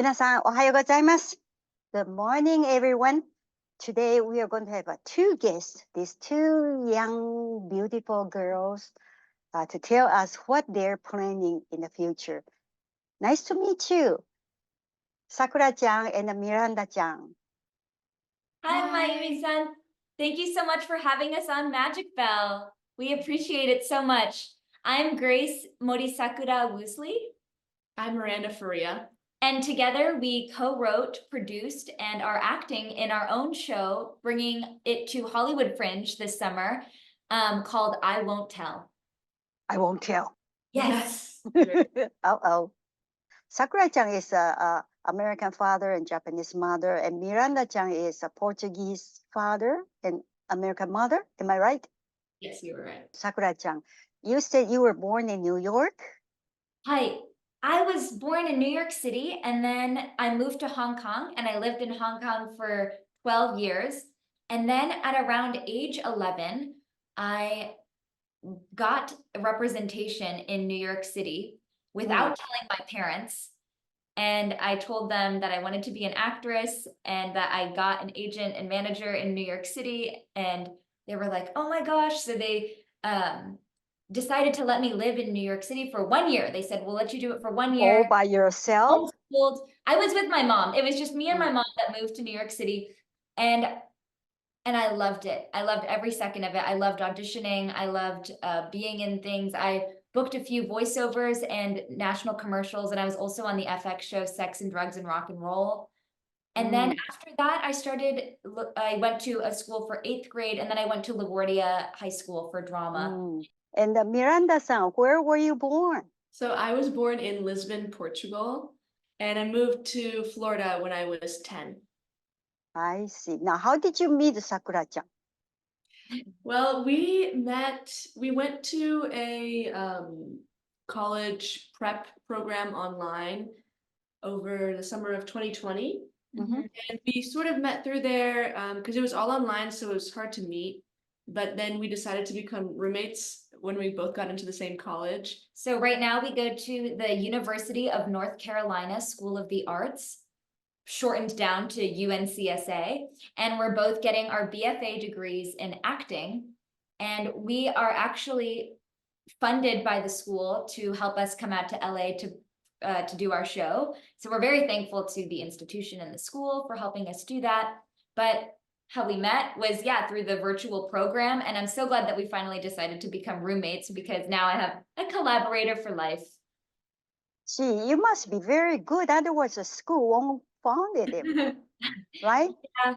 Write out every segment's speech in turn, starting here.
皆さん、おはようございます。Good morning, everyone. Today we are going to have two guests, these two young, beautiful girls, to tell us what they're planning in the future. Nice to meet you, Sakura-chan and Miranda-chan. Hi, Mayumi-san. Thank you so much for having us on Magicbell. We appreciate it so much. I'm Grace Morisakura Woosley. I'm Miranda Faria. And together we co-wrote, produced, and are acting in our own show, bringing it to Hollywood Fringe this summer, called I Won't Tell. I won't tell. Yes. Uh-oh. Sakura-chan is a American father and Japanese mother, and Miranda-chan is a Portuguese father and American mother. Am I right? Yes, you were right. Sakura-chan, you said you were born in New York? Hi. I was born in New York City, and then I moved to Hong Kong, and I lived in Hong Kong for 12 years. And then at around age 11, I got a representation in New York City without telling my parents. And I told them that I wanted to be an actress and that I got an agent and manager in New York City. And they were like, oh my gosh. So they decided to let me live in New York City for 1 year. They said, we'll let you do it for 1 year. All by yourself? Homeschooled. I was with my mom. It was just me and my mom that moved to New York City. And I loved it. I loved every second of it. I loved auditioning. I loved being in things. I booked a few voiceovers and national commercials. And I was also on the FX show, Sex and Drugs and Rock and Roll. And then after that, I went to a school for 8th grade, and then I went to LaGuardia High School for drama. And Miranda-san, where were you born? So I was born in Lisbon, Portugal, and I moved to Florida when I was 10. I see. Now, how did you meet Sakura-chan? Well, we went to a college prep program online over the summer of 2020. And we sort of met through there because it was all online, so it was hard to meet. But then we decided to become roommates when we both got into the same college. So right now we go to the University of North Carolina School of the Arts, shortened down to UNCSA, and we're both getting our BFA degrees in acting. And we are actually funded by the school to help us come out to LA to do our show. So we're very thankful to the institution and the school for helping us do that. But how we met was, through the virtual program. And I'm so glad that we finally decided to become roommates, because now I have a collaborator for life. Gee, you must be very good. Otherwise, the school won't fund him, right? Yeah.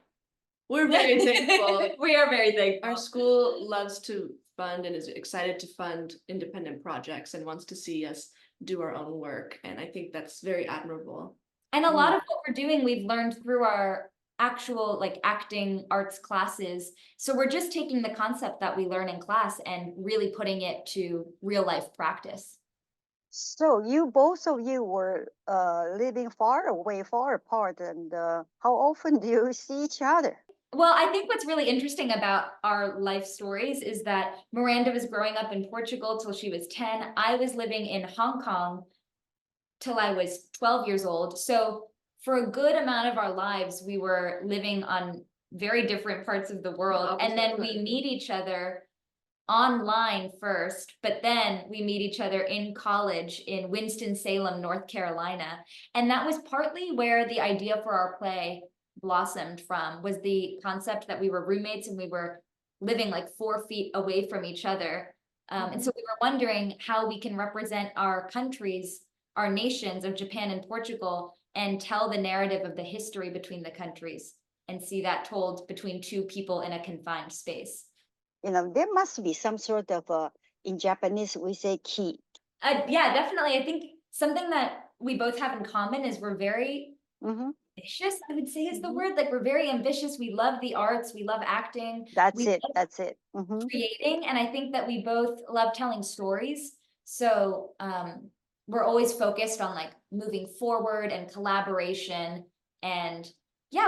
We're very thankful. We are very thankful. Our school loves to fund and is excited to fund independent projects and wants to see us do our own work. And I think that's very admirable. And a lot of what we're doing, we've learned through our actual acting arts classes. So we're just taking the concept that we learn in class and really putting it to real life practice. So both of you were living far apart, and how often do you see each other? Well, I think what's really interesting about our life stories is that Miranda was growing up in Portugal till she was 10. I was living in Hong Kong till I was 12 years old. So for a good amount of our lives, we were living on very different parts of the world. And then we meet each other online first, but then we meet each other in college in Winston-Salem, North Carolina. And that was partly where the idea for our play blossomed from, was the concept that we were roommates and we were living 4 feet away from each other. And so we were wondering how we can represent our countries, our nations of Japan and Portugal, and tell the narrative of the history between the countries and see that told between two people in a confined space. There must be some sort of, in Japanese, we say ki. Yeah, definitely. I think something that we both have in common is we're very ambitious, I would say is the word. We're very ambitious. We love the arts. We love acting. That's it. Creating. And I think that we both love telling stories. So we're always focused on moving forward and collaboration. And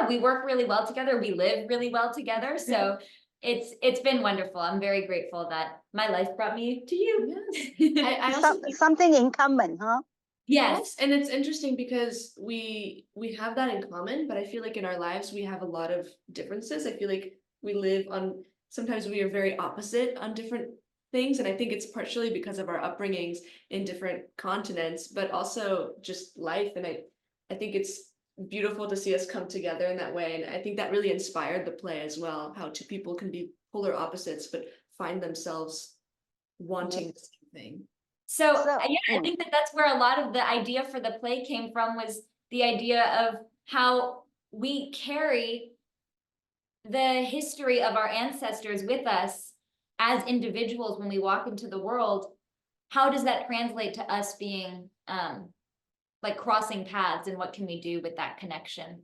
we work really well together. We live really well together. So it's been wonderful. I'm very grateful that my life brought me to you. Yes. I also something in common, huh? Yes, And it's interesting because we have that in common, but I feel like in our lives we have a lot of differences. I feel like we live on sometimes we are very opposite on different things, and I think it's partially because of our upbringings in different continents, but also just life. And I think it's beautiful to see us come together in that way. And I think that really inspired the play as well, how two people can be polar opposites but find themselves wanting the same thing. so So, yeah, I think that that's where a lot of the idea for the play came from, was the idea of how we carry the history of our ancestors with us as individuals when we walk into the world. How does that translate to us being like crossing paths, and what can we do with that connection?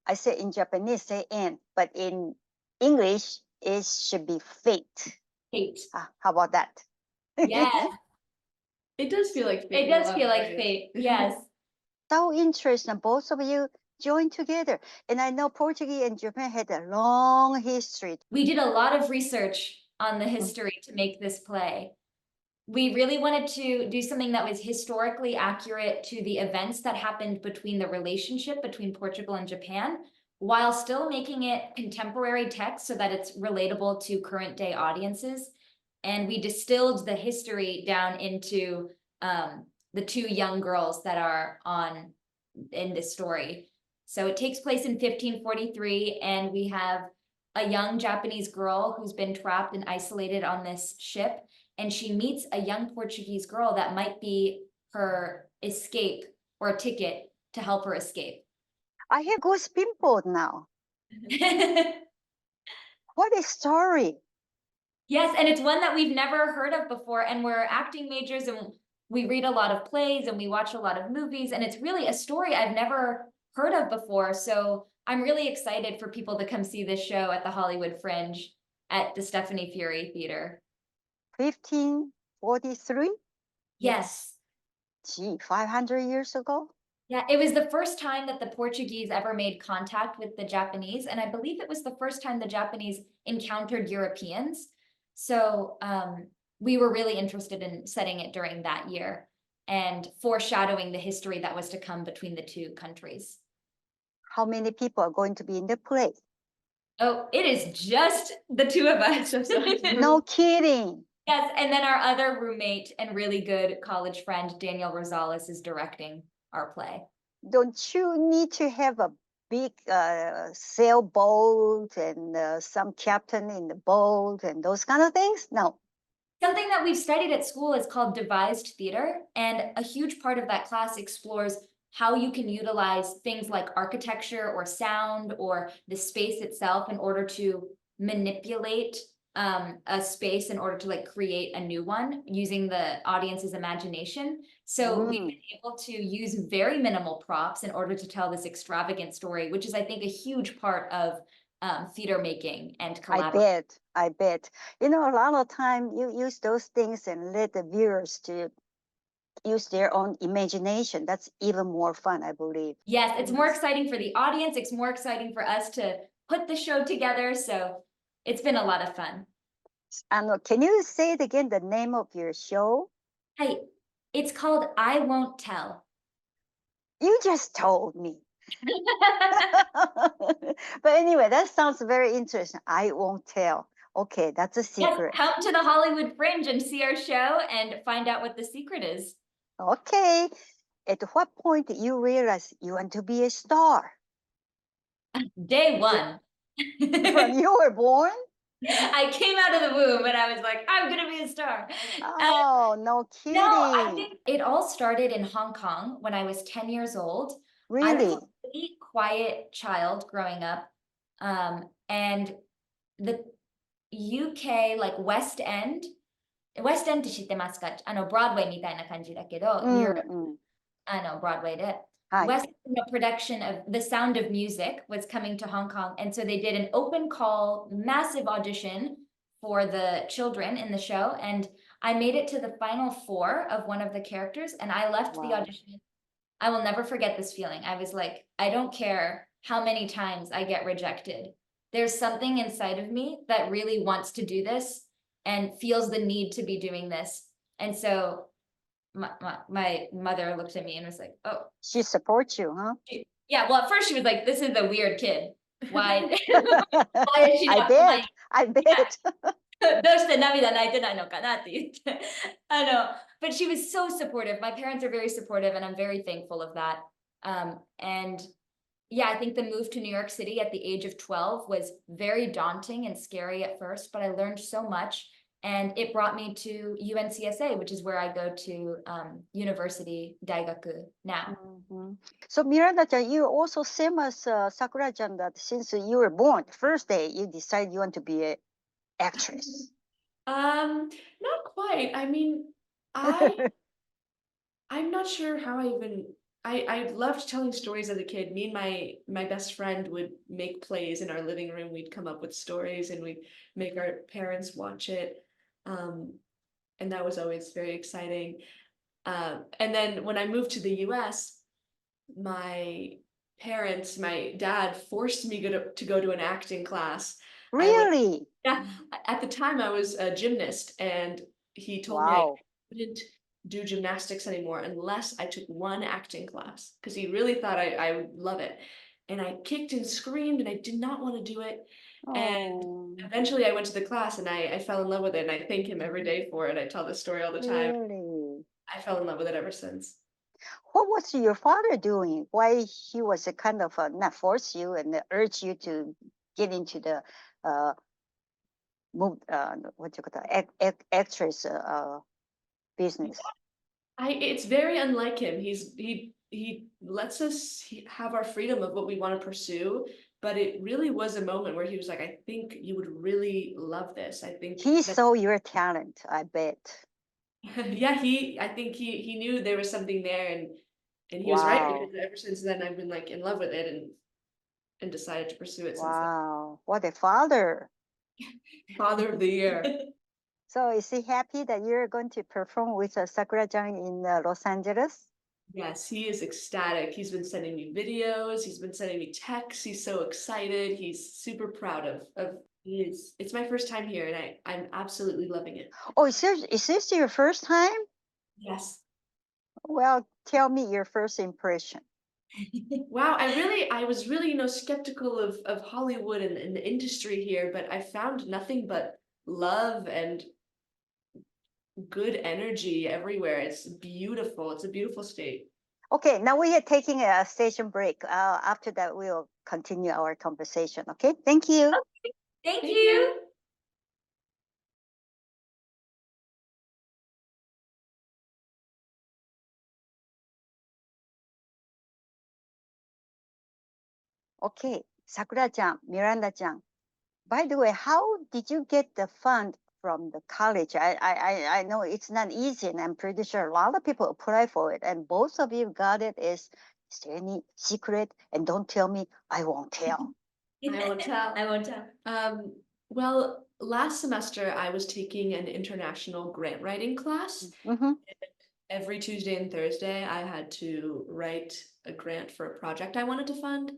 I say in Japanese, say and, but in English, it should be fate. Fate. How about that? Yes, It does feel like fate it in a does lot feel of like ways. fate. Yes. So interesting. Both of you joined together. And I know Portuguese and Japan had a long history. We did a lot of research on the history to make this play. We really wanted to do something that was historically accurate to the events that happened between the relationship between Portugal and Japan, while still making it contemporary text so that it's relatable to current day audiences. And we distilled the history down into the two young girls that are on in this story. So it takes place in 1543, and we have a young Japanese girl who's been trapped and isolated on this ship, and she meets a young Portuguese girl that might be her escape, or a ticket to help her escape. I have goose pimple now. What a story. Yes, and it's one that we've never heard of before, and we're acting majors, and we read a lot of plays and we watch a lot of movies, and it's really a story I've never heard of before. So I'm really excited for people to come see this show at the Hollywood Fringe at the Stephanie Feury Theater. 1543? Yes. Gee, 500 years ago? Yeah, it was the first time that the Portuguese ever made contact with the Japanese, and I believe it was the first time the Japanese encountered Europeans. So we were really interested in setting it during that year and foreshadowing the history that was to come between the two countries. How many people are going to be in the play? Oh, it is just the two of us. No kidding. Yes, and then our other roommate and really good college friend, Daniel Rosales, is directing our play. Don't you need to have a big sailboat and some captain in the boat and those kind of things? No. Something that we've studied at school is called devised theater, and a huge part of that class explores how you can utilize things like architecture or sound or the space itself in order to manipulate a space in order to like create a new one using the audience's imagination. So we've been able to use very minimal props in order to tell this extravagant story, which is, I think, a huge part of theater making and collaboration. I bet. You know, a lot of time you use those things and let the viewers to use their own imagination. That's even more fun, I believe. Yes, it's more exciting for the audience. It's more exciting for us to put the show together. So it's been a lot of fun. And can you say it again, the name of your show? Hey, it's called I Won't Tell. You just told me. But anyway, that sounds very interesting. I won't tell. Okay, that's a Yes, secret. come to the Hollywood Fringe and see our show and find out what the secret is. Okay. At what point did you realize you want to be a star? Day one. When you were born? I came out of the womb and I was like, I'm gonna be a star. Oh, no kidding. No, I think it all started in Hong Kong when I was 10 years old. I was Really? a really quiet child growing up. And the UK, like West Endって知ってますか？Broadway みたいな感じだけど、New York、Broadway で。West End production of The Sound of Music was coming to Hong Kong. And so they did an open call, massive audition for the children in the show. And I made it to the final four of one of the characters, and I left the audition. I will never forget this feeling. I was like, I don't care how many times I get rejected. There's something inside of me that really wants to do this and feels the need to be doing this. And so my mother looked at me and was like, oh, She supports you, huh? yeah. Well, at first she was like, this is a weird kid. Why, why is she I not flying? bet. I bet. どうして涙泣いてないのかなって言って。But she was so supportive. My parents are very supportive, and I'm very thankful of that. And yeah, I think the move to New York City at the age of 12 was very daunting and scary at first, but I learned so much. And it brought me to UNCSA, which is where I go to university, daigaku now. Mhm. So Miranda-chan, you also same as Sakura-chan that since you were born, first day you decide you want to be an actress. Not quite. I mean, I'm not sure how I loved telling stories as a kid. Me and my best friend would make plays in our living room. We'd come up with stories and we'd make our parents watch it. And that was always very exciting. And then when I moved to the US, my my dad forced me to go to an acting class. Really? Yeah, at the time I was a gymnast, and he told me I Wow. couldn't do gymnastics anymore unless I took one acting class, because he really thought I would love it. And I kicked and screamed and I did not want to do it. And Oh, eventually I went to the class and I fell in love with it, and I thank him every day for it. I tell this story all the time. really? I fell in love with it ever since. What was your father doing? Why he was a kind of not force you and urge you to get into the uh move what you call that actress business? It's very unlike him. He lets us have our freedom of what we want to pursue, but it really was a moment where he was like, I think you would really love this. I think He that saw your talent, I bet. yeah, I think he knew there was something there, and he was right, Wow. because ever since then I've been like in love with it and decided to pursue it since then. Wow. What a father. Father of the year. So is he happy that you're going to perform with Sakura-chan in Los Angeles? Yes, he is ecstatic. He's been sending me videos. He's been sending me texts. He's so excited. He's super proud of it's my first time here, and I'm absolutely loving it. Oh, is this your first time? Yes. Well, tell me your first impression. Wow, I was really, skeptical of Hollywood and the industry here, but I found nothing but love and good energy everywhere. It's beautiful. It's a beautiful state. Okay, now we are taking a station break. After that, we'll continue our conversation. Okay, thank you. Thank you. Okay, Sakura-chan, Miranda-chan. By the way, how did you get the fund from the college? I know it's not easy, and I'm pretty sure a lot of people apply for it, and both of you got it. Is there any secret? And don't tell me, I won't tell. I won't tell. I won't tell. Well, last semester I was taking an international grant writing class. Mm-hmm. Every Tuesday and Thursday, I had to write a grant for a project I wanted to fund.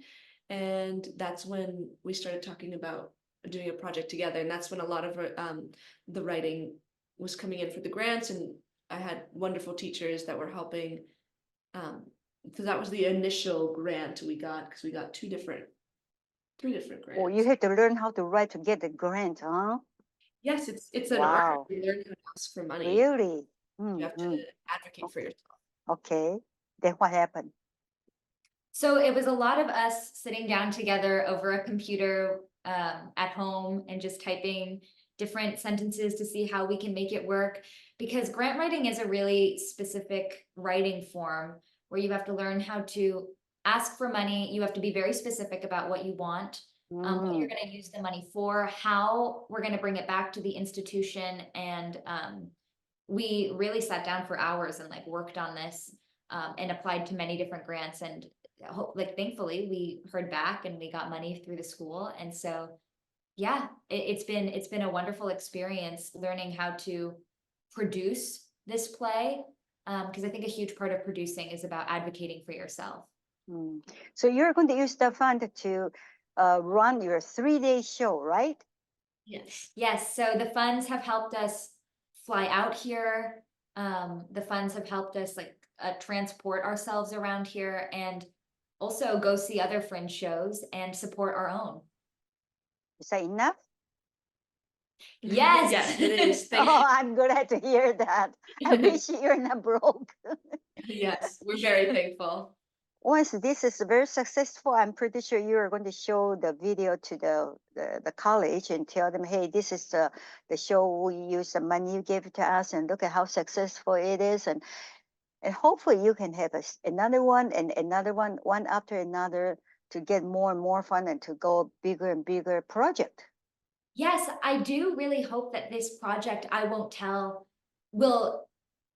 And that's when we started talking about doing a project together. And that's when a lot of the writing was coming in for the grants. And I had wonderful teachers that were helping. So that was the initial grant we got, because we got three different grants. Oh, you have to learn how to write to get the grant, huh? Yes, it's an Wow. art. You learn how to ask for money. Really? You have to advocate for yourself. Okay. Then what happened? So it was a lot of us sitting down together over a computer at home and just typing different sentences to see how we can make it work. Because grant writing is a really specific writing form where you have to learn how to ask for money. You have to be very specific about what you want, what you're going to use the money for, how we're going to bring it back to the institution. And we really sat down for hours and like worked on this and applied to many different grants. And like thankfully we heard back and we got money through the school. And so yeah, it's been a wonderful experience learning how to produce this play, because I think a huge part of producing is about advocating for yourself. So you're going to use the fund to run your 3-day show, right? Yes. Yes, so the funds have helped us fly out here, The funds have helped us like transport ourselves around here and also go see other fringe shows and support our own. Is that enough? Yes. Yes, it is. Oh, I'm glad to hear that. I wish you're not broke. Yes, we're very thankful. Once this is very successful, I'm pretty sure you are going to show the video to the college and tell them, hey, this is the show. We use the money you gave to us, and look at how successful it is. And hopefully you can have another one and another one after another, to get more and more fun and to go bigger and bigger project. Yes, I do really hope that this project, I Won't Tell, will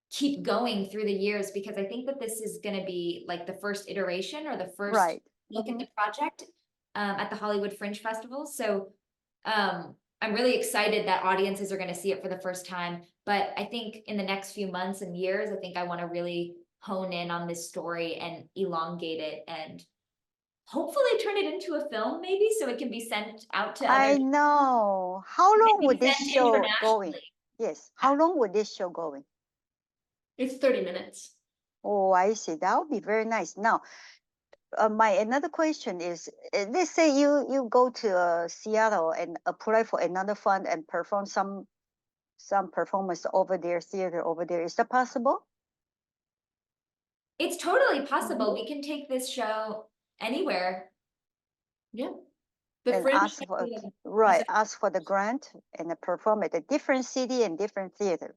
keep going through the years, because I think that this is going to be like the first iteration or the first Right. look at the project at the Hollywood Fringe Festival. So I'm really excited that audiences are going to see it for the first time. But I think in the next few months and years, I think I want to really hone in on this story and elongate it and hopefully turn it into a film, maybe, so it can be sent out to I other. know. How long Be would this sent show going? internationally. Yes. How long would this show going? It's 30 minutes. Oh, I see. That would be very nice. Now, my another question is, let's say you go to Seattle and apply for another fund and perform some performance over there, theater over there. Is that possible? It's totally possible. We can take this show anywhere. Yeah. The And Fringe ask for is right, a- ask for the grant and perform at a different city and different theater.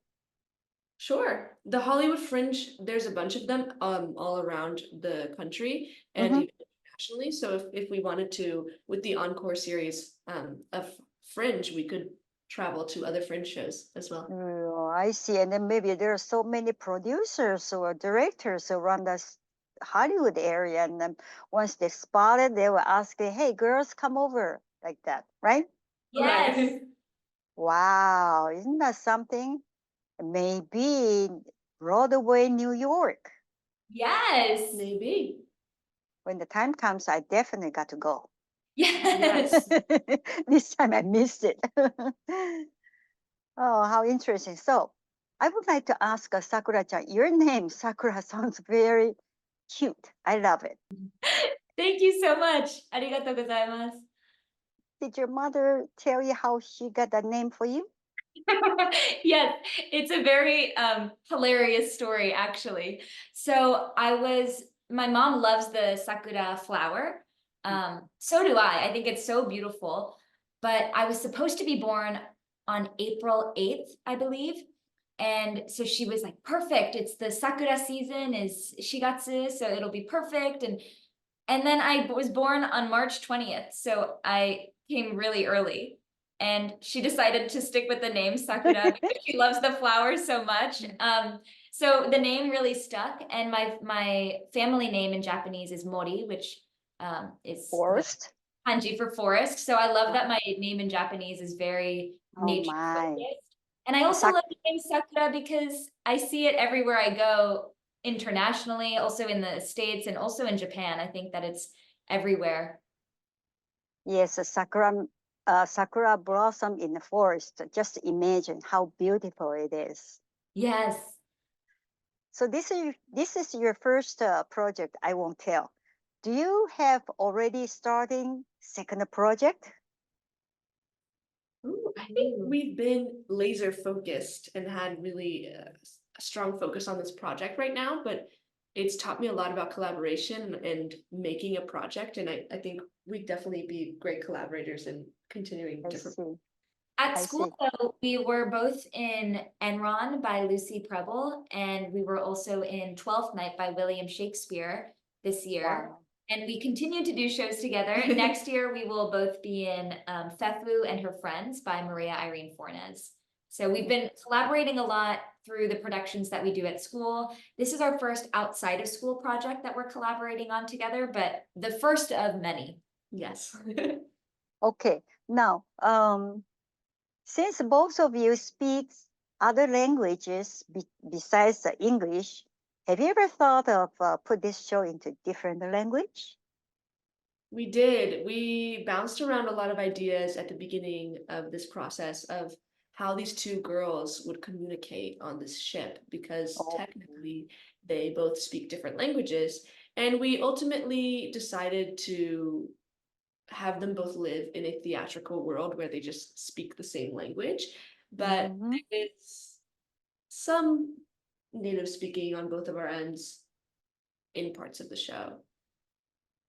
Sure. The Hollywood Fringe, there's a bunch of them all around the country and Mhm. even internationally. So if we wanted to, with the encore series of Fringe, we could travel to other Fringe shows as well. Oh, I see. And then maybe there are so many producers or directors around this Hollywood area, and then once they spot it, they will ask, "Hey, girls, come over," like that, right? Yes. Right. Wow, isn't that something? Maybe Broadway, New York. Yes. Maybe. When the time comes, I definitely got to go. Yes. This time I missed it. Oh, how interesting. So I would like to ask Sakura-chan, your name, Sakura, sounds very cute. I love it. Thank you so much. Arigatou gozaimasu. Did your mother tell you how she got that name for you? Yes, it's a very hilarious story, actually. So my mom loves the sakura flower. So do I. I think it's so beautiful. But I was supposed to be born on April 8th, I believe. And so she was like, perfect. It's the sakura season is shigatsu, so it'll be perfect. And then I was born on March 20th. So I came really early. And she decided to stick with the name Sakura because she loves the flowers so much. So the name really stuck. And my family name in Japanese is Mori, which is Forest? kanji for forest. So I love that my name in Japanese is very Oh nature my. focused. And I also love the name Sakura because I see it everywhere I go internationally, also in the States and also in Japan. I think that it's everywhere. Yes, a sakura blossom in the forest. Just imagine how beautiful it is. Yes. So this is your first project, I Won't Tell. Do you have already starting second project? Ooh, I think we've been laser focused and had really a strong focus on this project right now, but it's taught me a lot about collaboration and making a project. And I think we'd definitely be great collaborators in continuing I different. see. At I school, see. though, we were both in Enron by Lucy Preble, and we were also in Twelfth Night by William Shakespeare this year. Wow. And we continue to do shows together. Next year, we will both be in Fefu and Her Friends by Maria Irene Fornes. So we've been collaborating a lot through the productions that we do at school. This is our first outside of school project that we're collaborating on together, but the first of many. Yes. Okay. Now, since both of you speak other languages besides the English, have you ever thought of put this show into different language? We did. We bounced around a lot of ideas at the beginning of this process of how these two girls would communicate on this ship, because Oh. technically they both speak different languages. And we ultimately decided to have them both live in a theatrical world where they just speak the same language. But Mhm. it's some native speaking on both of our ends in parts of the show.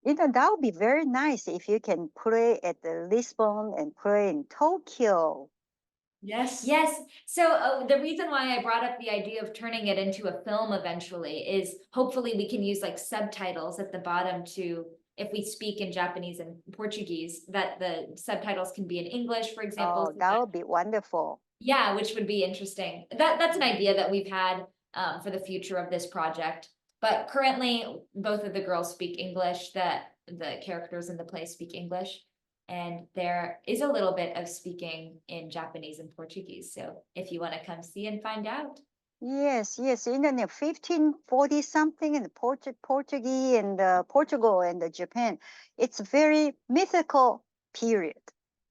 That would be very nice if you can play at the Lisbon and play in Tokyo. Yes. Yes, so the reason why I brought up the idea of turning it into a film eventually is hopefully we can use like subtitles at the bottom to, if we speak in Japanese and Portuguese, that the subtitles can be in English, for example. Oh, that would be wonderful. Yeah, which would be interesting. That's an idea that we've had for the future of this project. But currently, both of the girls speak English, that the characters in the play speak English. And there is a little bit of speaking in Japanese and Portuguese. So if you want to come see and find out. Yes, yes. In the 1540 something in the Portuguese and Portugal and the Japan, it's very mythical period.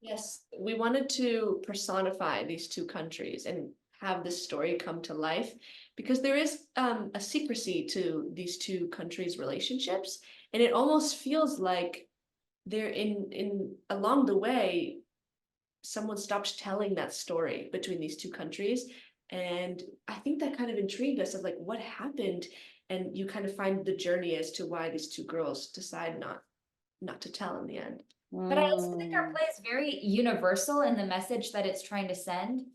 Yes, we wanted to personify these two countries and have this story come to life, because there is a secrecy to these two countries' relationships, and it almost feels like they're in along the way, someone stopped telling that story between these two countries. And I think that kind of intrigued us of like what happened, and you kind of find the journey as to why these two girls decide not to tell in the end. But I also think our Mm, play is very universal in the message that it's trying to send,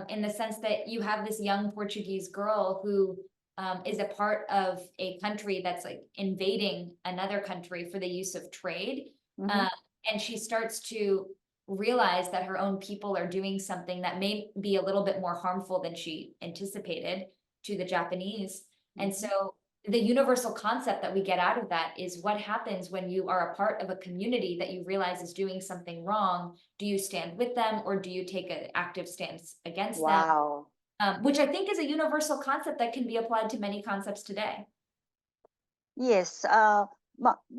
in the sense that you have this young Portuguese girl who is a part of a country that's like invading another country for the use of trade. mhm. And she starts to realize that her own people are doing something that may be a little bit more harmful than she anticipated to the Japanese. And so the universal concept that we get out of that is what happens when you are a part of a community that you realize is doing something wrong. Do you stand with them, or do you take an active stance against them? Wow. Which I think is a universal concept that can be applied to many concepts today. Yes.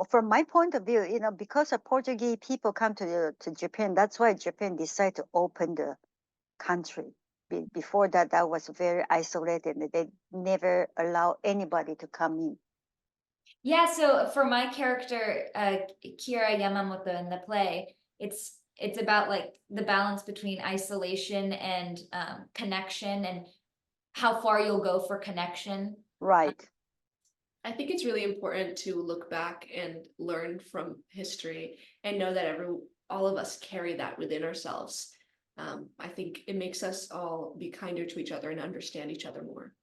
From my point of view, because of Portuguese people come to Japan, that's why Japan decided to open the country. Before that, that was very isolated, and they never allow anybody to come in. Yeah, so for my character, Kira Yamamoto in the play, it's about like the balance between isolation and connection, and how far you'll go for connection. Right. I think it's really important to look back and learn from history and know that all of us carry that within ourselves. I think it makes us all be kinder to each other and understand each other more.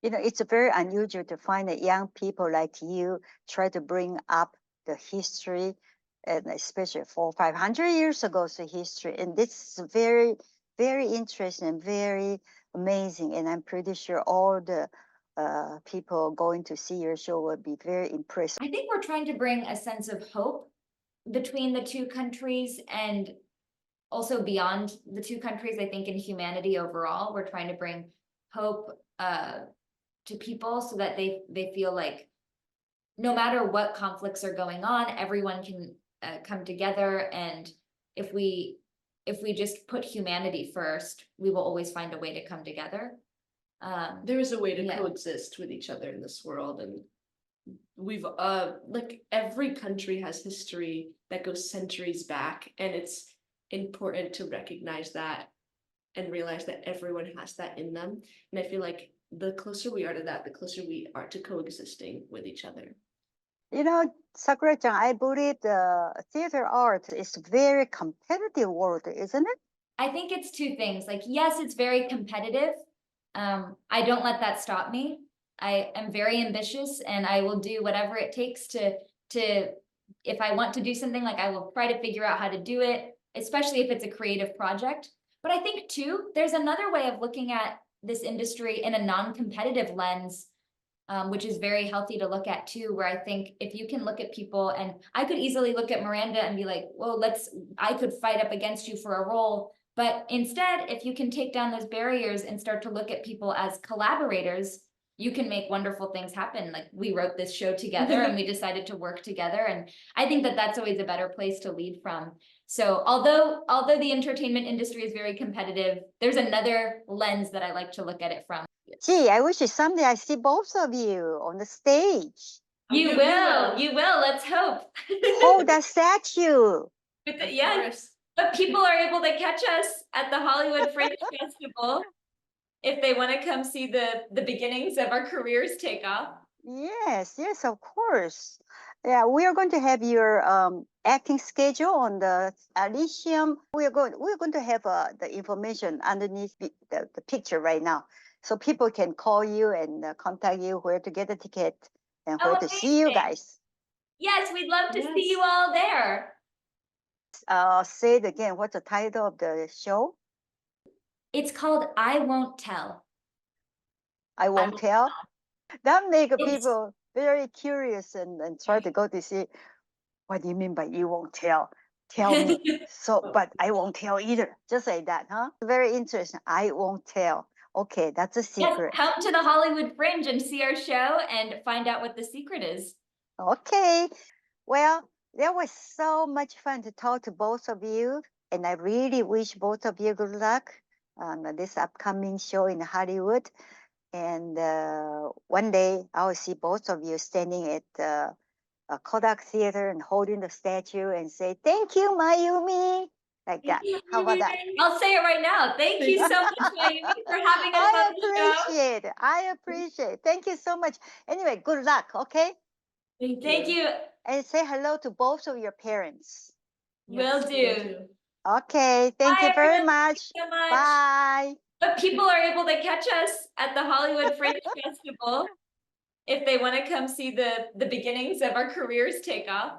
It's very unusual to find that young people like you try to bring up the history, and especially 400-500 years ago's history. And this is very, very interesting and very amazing. And I'm pretty sure all the people going to see your show will be very impressed. I think we're trying to bring a sense of hope between the two countries, and also beyond the two countries. I think in humanity overall, we're trying to bring hope to people so that they feel like no matter what conflicts are going on, everyone can come together. And if we just put humanity first, we will always find a way to come together. There is a way to Yeah. coexist with each other in this world, and we've like every country has history that goes centuries back, and it's important to recognize that and realize that everyone has that in them. And I feel like the closer we are to that, the closer we are to coexisting with each other. Sakura-chan, I believe the theater art is very competitive world, isn't it? I think it's two things. Like, yes, it's very competitive. I don't let that stop me. I am very ambitious, and I will do whatever it takes to if I want to do something, like I will try to figure out how to do it, especially if it's a creative project. But I think too, there's another way of looking at this industry in a non-competitive lens, which is very healthy to look at too, where I think if you can look at people, and I could easily look at Miranda and be like, well, I could fight up against you for a role. But instead, if you can take down those barriers and start to look at people as collaborators, you can make wonderful things happen. Like we wrote this show together and we decided to work together. And I think that that's always a better place to lead from. So although the entertainment industry is very competitive, there's another lens that I like to look at it from. Gee, I wish someday I see both of you on the stage. You will, let's hope. Hold that statue. With the, yeah, but people are able to catch us at the Hollywood Fringe Festival if they want to come see the beginnings of our careers take off. Yes, yes, of course. Yeah, we are going to have your acting schedule on the Elysium. We're going to have the information underneath the picture right now, so people can call you and contact you where to get a ticket and where to see you guys. Yes, we'd love to see you all there. Say it again. What's the title of the show? It's called I Won't Tell. I won't tell. That makes It's- people very curious and try to go to see. What do you mean by you won't tell? Tell me. So, but I won't tell either. Just like that, huh? Very interesting. I won't tell. Okay, that's a Yes, secret. come to the Hollywood Fringe and see our show and find out what the secret is. Okay. Well, that was so much fun to talk to both of you. And I really wish both of you good luck on this upcoming show in Hollywood. And one day I will see both of you standing at a Kodak Theater and holding the statue and say, "Thank you, Mayumi." Like that. How about that? I'll say it right now. Thank you so much, Mayumi, for having us on the show. appreciate it. I appreciate it. Thank you so much. Anyway, good luck, okay? Thank you. And say hello to both of your parents. Will do. Okay, thank Bye, you very everyone. much. So much. Bye. But people are able to catch us at the Hollywood Fringe Festival if they want to come see the beginnings of our careers take off.